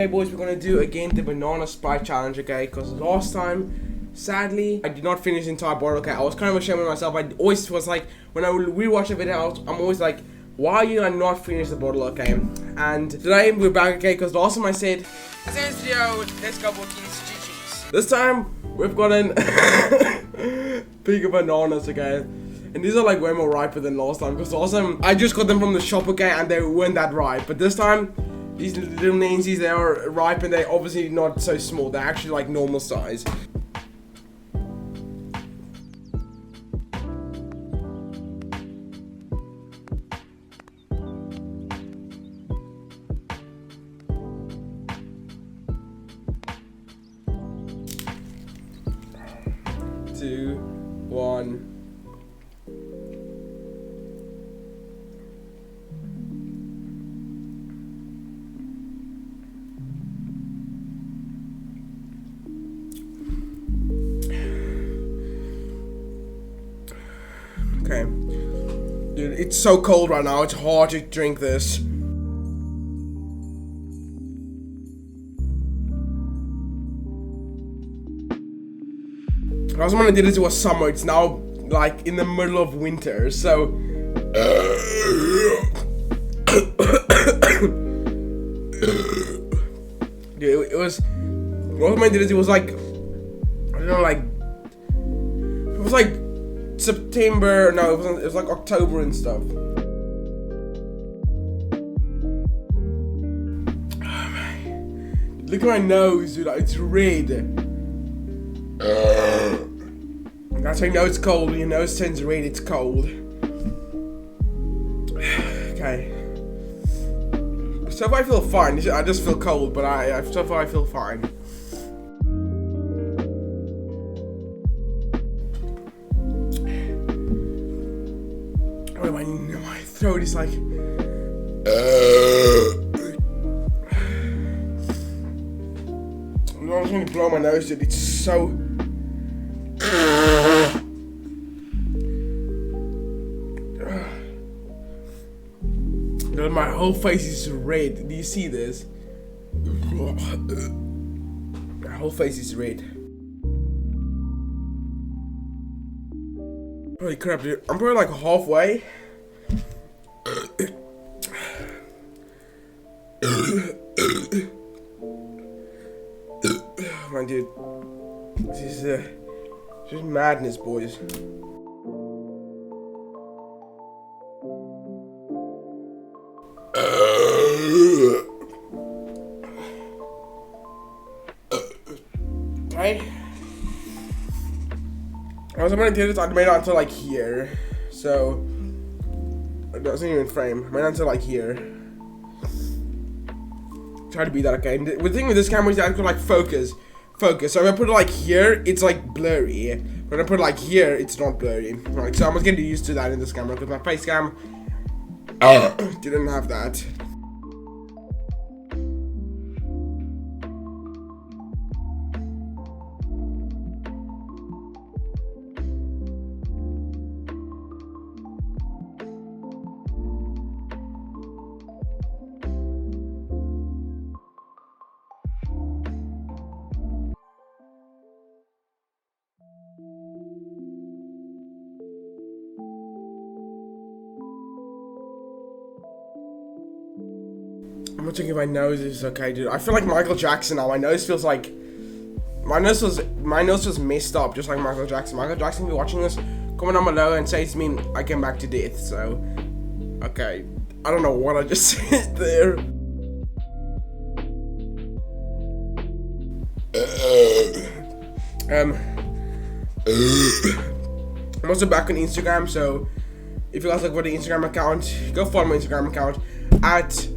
Hey boys, we're gonna do again the banana Sprite challenge, okay? Because last time, sadly, I did not finish the entire bottle, okay? I was kind of ashamed of myself. I always was like, when I rewatch the video, I'm always like, why you not finish the bottle, okay? And today we're back, okay? Because last time I said, in this video, let's go for GG's. This time we've gotten bigger bananas, okay? And these are like way more riper than last time. Because last time I just got them from the shop, okay? And they weren't that ripe. But this time, these little nansies, they are ripe and they're obviously not so small. They're actually like normal size. Two, one. Okay. Dude, it's so cold right now, it's hard to drink this. Last time I did this, it was summer, it's now like in the middle of winter, so... Dude, it was... Last time I did this, it was like... I don't know, like... It was like... September, no, it was like October and stuff. Oh, man. Look at my nose, dude, it's red. That's how you know it's cold. When your nose turns red, it's cold. Okay. So far I feel fine. I just feel cold, but so far I feel fine. My throat is like... I'm not going to blow my nose, dude. It's so... Dude, my whole face is red. Do you see this? My whole face is red. Holy crap, dude. I'm probably like halfway. Man, dude, this is just madness, boys. Right? I was gonna do this, I made it until like here, so it doesn't even frame. I made it until like here. Try to be that, okay? And the thing with this camera is that I can like focus. So if I put it like here, it's like blurry. When I put it like here, it's not blurry. Like, so I'm just getting used to that in this camera because my face cam didn't have that. I'm not checking if my nose is okay, dude. I feel like Michael Jackson now. My nose feels like... My nose was messed up, just like Michael Jackson. Michael Jackson, if you're watching this, comment down below and say to me, I came back to death, so... Okay. I don't know what I just said there. I'm also back on Instagram, so... If you guys look for the Instagram account, go follow my Instagram account at...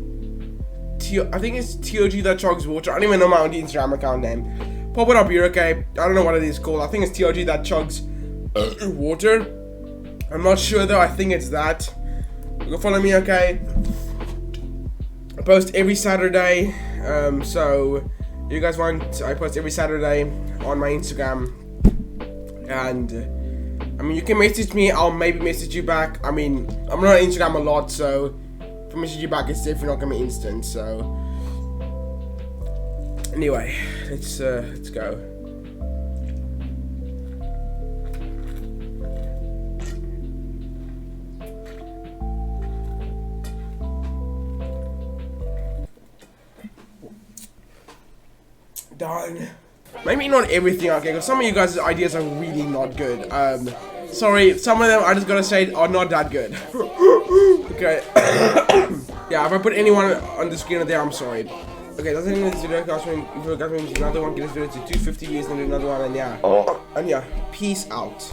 I think it's TOG.chugs water. I don't even know my own Instagram account name. Pop it up here, okay? I don't know what it is called. I think it's TOG.chugs water. I'm not sure though. I think it's that. Go follow me, okay? I post every Saturday. So you guys want? I post every Saturday on my Instagram. And I mean, you can message me. I'll maybe message you back. I mean, I'm not on Instagram a lot, so. If I message you back, it's definitely not gonna be instant, so Anyway, let's go. Done. Maybe not everything, okay, because some of you guys' ideas are really not good. Sorry, some of them, I just gotta say, are not that good. Okay. Yeah, if I put anyone on the screen there, I'm sorry. Okay, that's the end of this video, guys. If you guys want another one, get this video to 250 views and do another one, and yeah. And yeah, peace out.